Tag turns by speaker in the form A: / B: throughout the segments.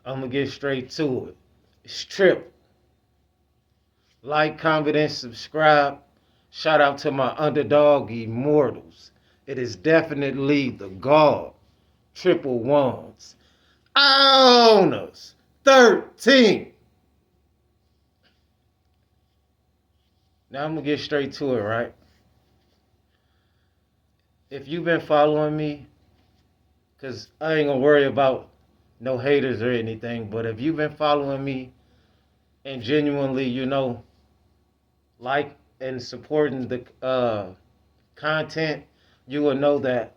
A: I'm going to get straight to it. It's triple. Like, comment, and subscribe. Shout out to my underdog immortals. It is definitely the God. Triple ones. Owners. 13. Now I'm going to get straight to it, right? If you've been following me, because I ain't going to worry about no haters or anything, but if you've been following me and genuinely, like and supporting the content, you will know that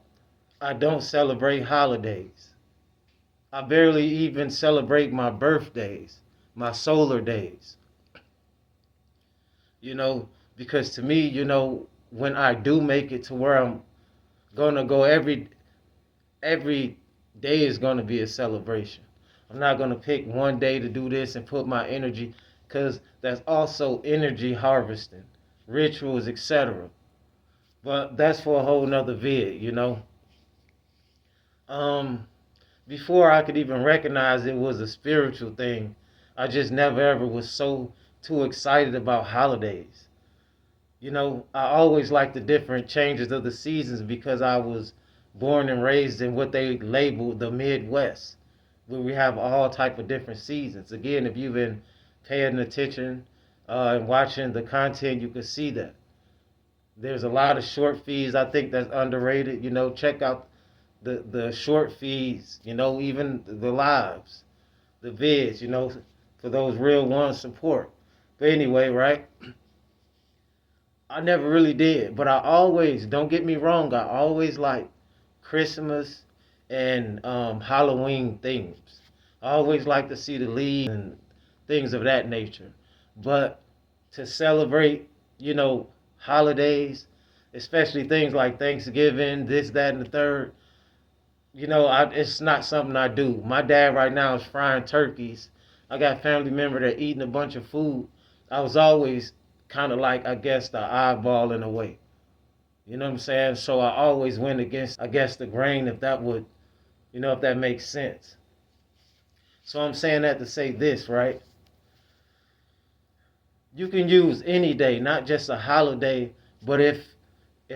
A: I don't celebrate holidays. I barely even celebrate my birthdays, my solar days. You know, because to me, when I do make it to where I'm gonna go, every day is gonna be a celebration. I'm not gonna pick one day to do this and put my energy, because that's also energy harvesting, rituals, etc. But that's for a whole nother vid. Um, Before I could even recognize it was a spiritual thing, I just never ever was so too excited about holidays. I always liked the different changes of the seasons because I was born and raised in what they labeled the Midwest, where we have all type of different seasons. Again, if you've been paying attention and watching the content, you can see that. There's a lot of short feeds. I think that's underrated. Check out the short feeds, even the lives, the vids, for those real ones support. But anyway, right? I never really did, but I always, don't get me wrong, I always like Christmas and Halloween themes. I always like to see the leaves and things of that nature. But to celebrate, holidays, especially things like Thanksgiving, this, that, and the third, it's not something I do. My dad right now is frying turkeys. I got family member that eating a bunch of food. I was always kind of like, I guess, the eyeball in a way. You know what I'm saying? So I always went against, I guess, the grain, if that would, if that makes sense. So I'm saying that to say this, right? You can use any day, not just a holiday, but if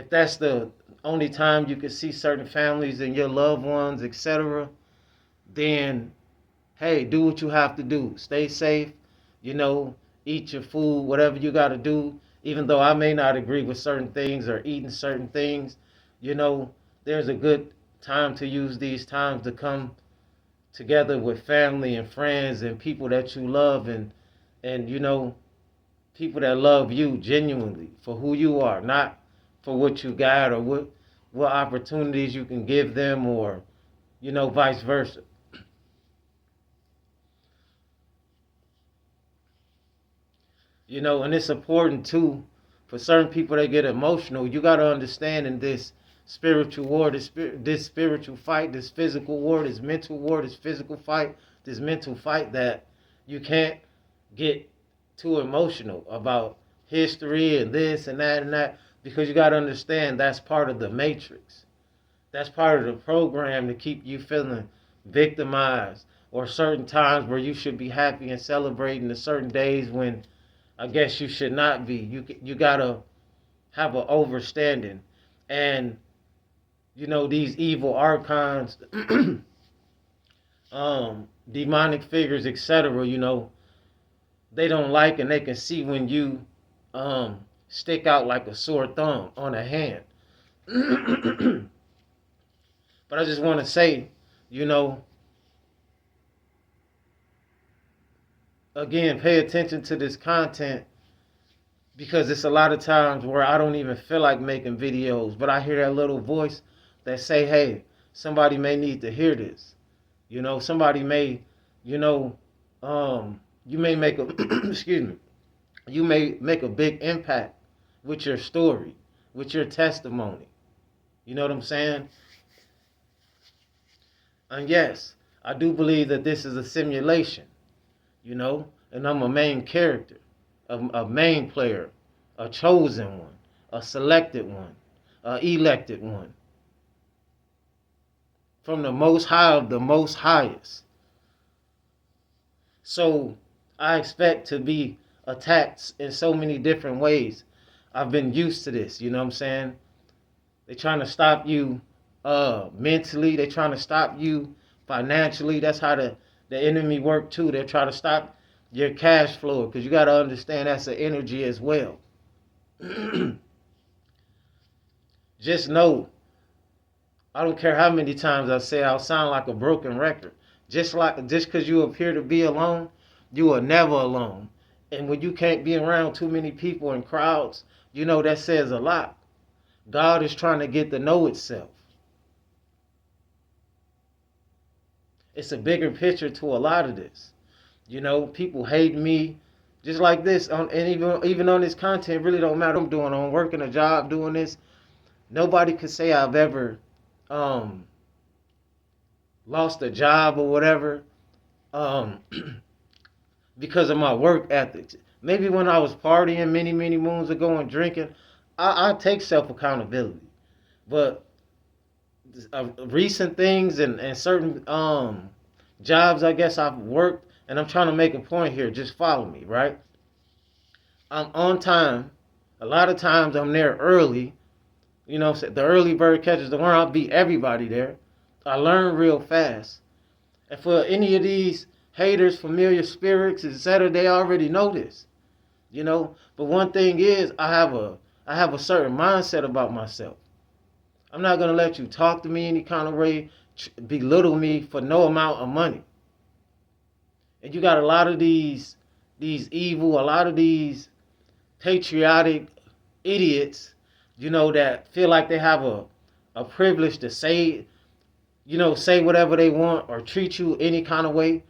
A: that's the only time you can see certain families and your loved ones, etc., then hey, do what you have to do. Stay safe, you know, eat your food, whatever you got to do. Even though I may not agree with certain things or eating certain things, there's a good time to use these times to come together with family and friends and people that you love, and people that love you genuinely for who you are, not for what you got or what opportunities you can give them, or vice versa. And it's important too for certain people that get emotional. You got to understand, in this spiritual war, this spiritual fight, this physical war, this mental war, this physical fight, this mental fight, that you can't get too emotional about history and this and that and that, because you got to understand that's part of the matrix. That's part of the program to keep you feeling victimized, or certain times where you should be happy and celebrating, the certain days when I guess you should not be. You gotta have an overstanding, and these evil archons, demonic figures, etc. They don't like, and they can see when you stick out like a sore thumb on a hand. But I just want to say, you know, again, pay attention to this content, because it's a lot of times where I don't even feel like making videos, but I hear that little voice that say, hey, somebody may need to hear this. Somebody may, you know, you may make a, excuse me, you may make a big impact with your story, with your testimony. You know what I'm saying? And yes, I do believe that this is a simulation, and I'm a main character, a main player, a chosen one, a selected one, a elected one, from the most high of the most highest. So I expect to be attacked in so many different ways. I've been used to this, you know what I'm saying? They're trying to stop you mentally, they're trying to stop you financially. That's how the enemy work too. They're trying to stop your cash flow because you got to understand that's an energy as well. Just know, I don't care how many times I say I'll sound like a broken record. Just because you appear to be alone, you are never alone. And when you can't be around too many people and crowds, you know that says a lot. God is trying to get to know itself. It's a bigger picture to a lot of this. You know, people hate me just like this and even on this content, it really don't matter what I'm doing. I'm working a job doing this. Nobody could say I've ever um, lost a job or whatever um, because of my work ethics. Maybe when I was partying many moons ago and drinking, I take self accountability. But recent things and certain jobs, I guess I've worked, and I'm trying to make a point here. Just follow me, right? I'm on time. A lot of times I'm there early. You know, the early bird catches the worm. I'll beat everybody there. I learn real fast. And for any of these haters, familiar spirits, etc., they already know this. You know, but one thing is, I have a certain mindset about myself. I'm not gonna let you talk to me any kind of way, belittle me for no amount of money. And you got a lot of these evil, a lot of these patriotic idiots, you know, that feel like they have a privilege to say, you know, say whatever they want or treat you any kind of way.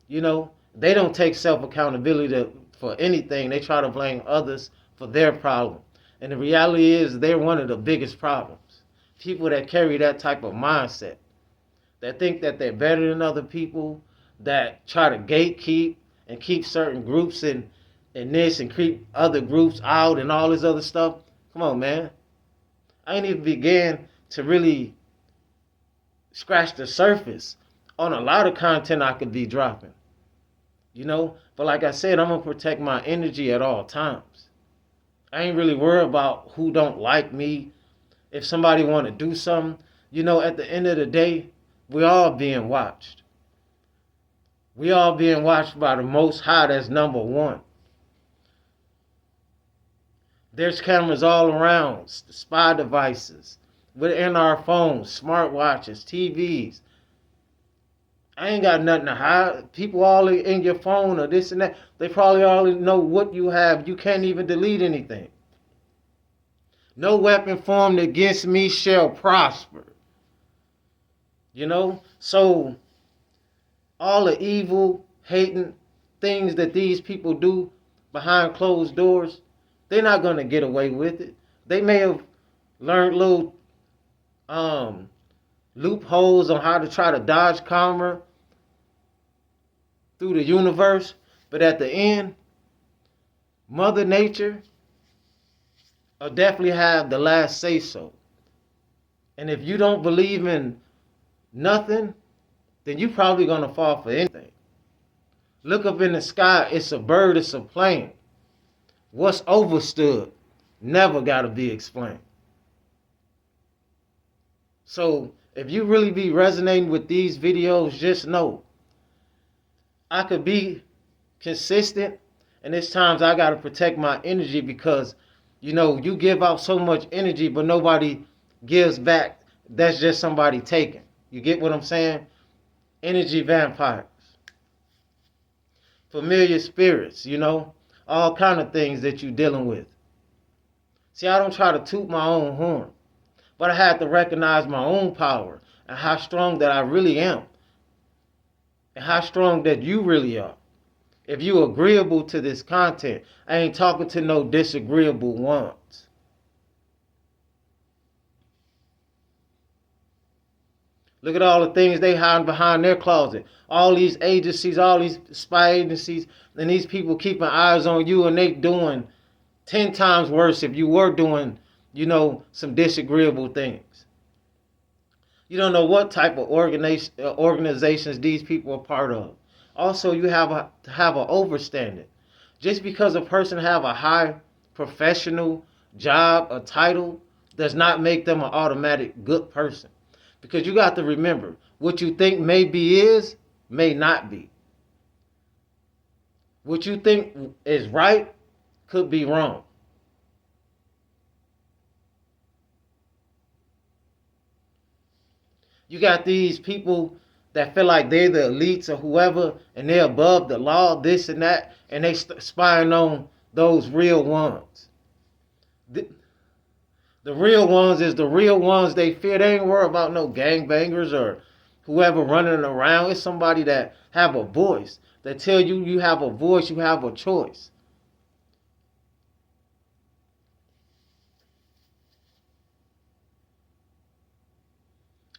A: You know, they don't take self accountability for anything. They try to blame others for their problem. And the reality is they're one of the biggest problems. People that carry that type of mindset, that think that they're better than other people, that try to gatekeep and keep certain groups in this and keep other groups out and all this other stuff. Come on, man. I ain't even began to really scratch the surface on a lot of content I could be dropping. You know? But like I said, I'm going to protect my energy at all times. I ain't really worried about who don't like me. If somebody want to do something, you know, at the end of the day, we all being watched. We all being watched by the Most High. That's number one. There's cameras all around, spy devices, within our phones, smartwatches, TVs. I ain't got nothing to hide. People all in your phone or this and that. They probably already know what you have. You can't even delete anything. No weapon formed against me shall prosper. You know? So, all the evil, hating things that these people do behind closed doors, they're not going to get away with it. They may have learned little loopholes on how to try to dodge karma through the universe, but at the end, Mother Nature will definitely have the last say so. And if you don't believe in nothing, then you're probably going to fall for anything. Look up in the sky, it's a bird, it's a plane. What's overstood never got to be explained. So if you really be resonating with these videos, just know I could be consistent, and there's times I got to protect my energy because, you know, you give out so much energy, but nobody gives back. That's just somebody taking. You get what I'm saying? Energy vampires. Familiar spirits, you know, all kind of things that you're dealing with. See, I don't try to toot my own horn, but I had to recognize my own power and how strong that I really am and how strong that you really are. If you agreeable to this content, I ain't talking to no disagreeable ones. Look at all the things they hide behind their closet. All these agencies, all these spy agencies, and these people keeping eyes on you, and they doing 10 times worse if you were doing, you know, some disagreeable things. You don't know what type of organizations these people are part of. Also, you have a overstanding. Just because a person have a high professional job, a title, does not make them an automatic good person. Because you got to remember, what you think maybe is, may not be. What you think is right could be wrong. You got these people that feel like they're the elites or whoever, and they're above the law, this and that, and they spying on those real ones. The, the real ones is the real ones they fear. They ain't worried about no gangbangers or whoever running around. It's somebody that have a voice, that tell you you have a voice, you have a choice.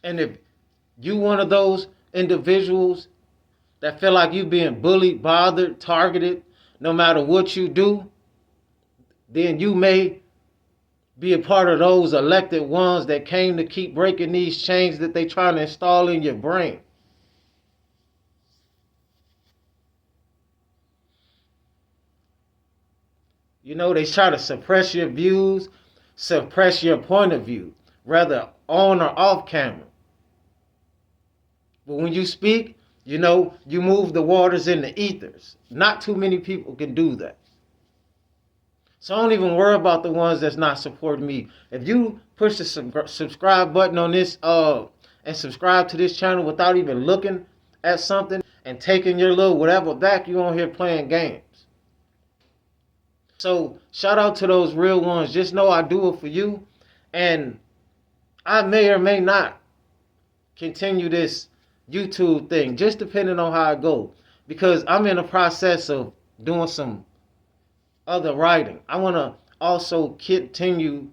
A: And if you one of those individuals that feel like you being bullied, bothered, targeted, no matter what you do, then you may be a part of those elected ones that came to keep breaking these chains that they trying to install in your brain. You know, they try to suppress your views, suppress your point of view, whether on or off camera. But when you speak, you know, you move the waters in the ethers. Not too many people can do that. So I don't even worry about the ones that's not supporting me. If you push the subscribe button on this and subscribe to this channel without even looking at something and taking your little whatever back, you on here playing games. So shout out to those real ones. Just know I do it for you. And I may or may not continue this YouTube thing, just depending on how I go. Because I'm in the process of doing some other writing. I want to also continue,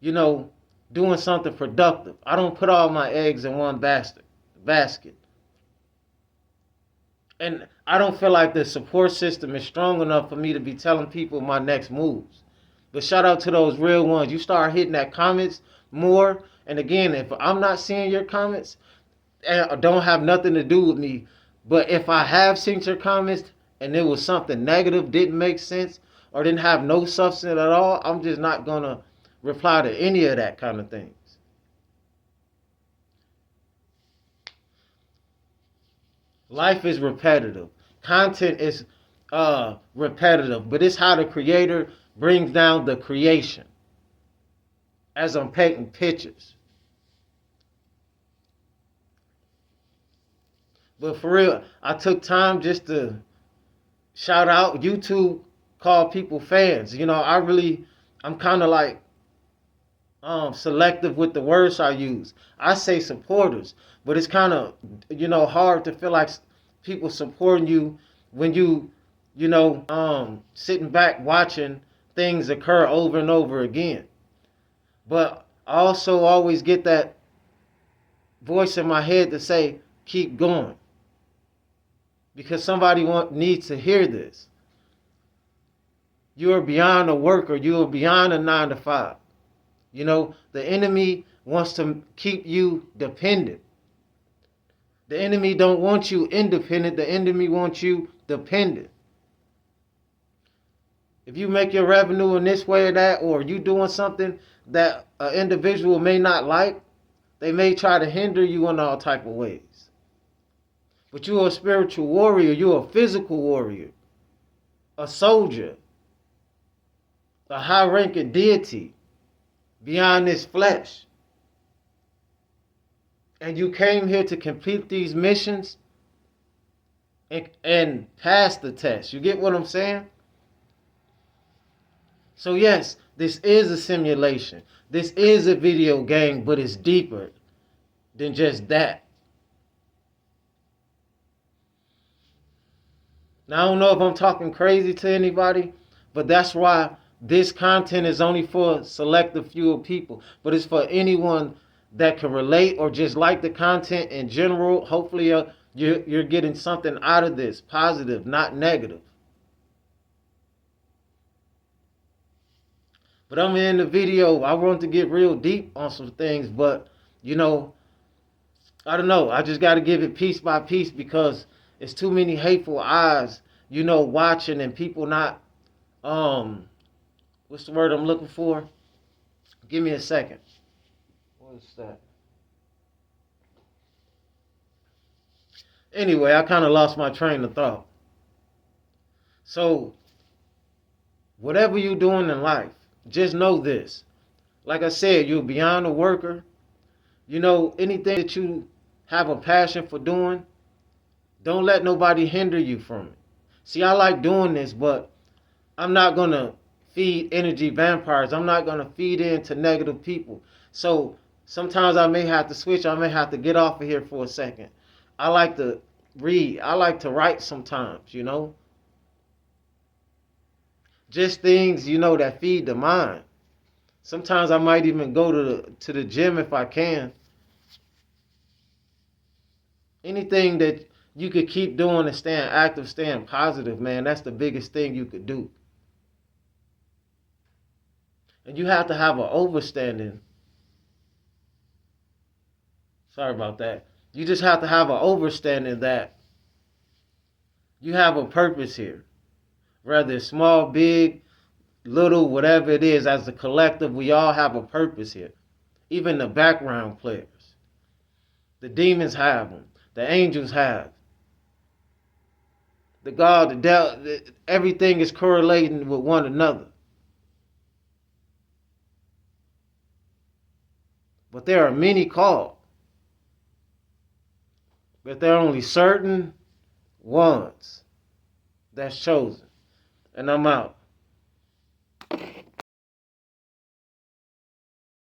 A: you know, doing something productive. I don't put all my eggs in one basket. And I don't feel like the support system is strong enough for me to be telling people my next moves. But shout out to those real ones. You start hitting that comments more. And again, if I'm not seeing your comments, don't have nothing to do with me. But if I have seen your comments and it was something negative, didn't make sense, or didn't have no substance at all, I'm just not going to reply to any of that kind of things. Life is repetitive. Content is repetitive, but it's how the creator brings down the creation as I'm painting pictures. But for real, I took time just to shout out. YouTube call people fans. You know, I'm kind of like selective with the words I use. I say supporters, but it's kind of, you know, hard to feel like people supporting you when you know, sitting back watching things occur over and over again. But I also always get that voice in my head to say, keep going. Because somebody needs to hear this. You are beyond a worker. You are beyond a 9 to 5. You know, the enemy wants to keep you dependent. The enemy don't want you independent. The enemy wants you dependent. If you make your revenue in this way or that, or you doing something that an individual may not like, they may try to hinder you in all type of ways. But you're a spiritual warrior. You're a physical warrior. A soldier. A high-ranking deity beyond this flesh. And you came here to complete these missions and pass the test. You get what I'm saying? So yes, this is a simulation. This is a video game, but it's deeper than just that. Now, I don't know if I'm talking crazy to anybody, but that's why this content is only for a selective few of people. But it's for anyone that can relate or just like the content in general. Hopefully, you're getting something out of this, positive, not negative. But I'm in the video. I want to get real deep on some things, but, you know, I don't know. I just got to give it piece by piece because It's too many hateful eyes, watching, and people not what's the word I'm looking for? Give me a second. What is that? Anyway, I kind of lost my train of thought. So, whatever you're doing in life, just know this. Like I said, you're beyond a worker. Anything that you have a passion for doing, don't let nobody hinder you from it. See, I like doing this, but I'm not going to feed energy vampires. I'm not going to feed into negative people. So sometimes I may have to switch. I may have to get off of here for a second. I like to read. I like to write sometimes. Just things, that feed the mind. Sometimes I might even go to the gym if I can. Anything that you could keep doing and staying active, staying positive, man, that's the biggest thing you could do. And you have to have an overstanding. Sorry about that. You just have to have an overstanding that you have a purpose here. Whether it's small, big, little, whatever it is, as a collective, we all have a purpose here. Even the background players. The demons have them. The angels have. The God, the devil, everything is correlating with one another. But there are many called. But there are only certain ones that's chosen. And I'm out.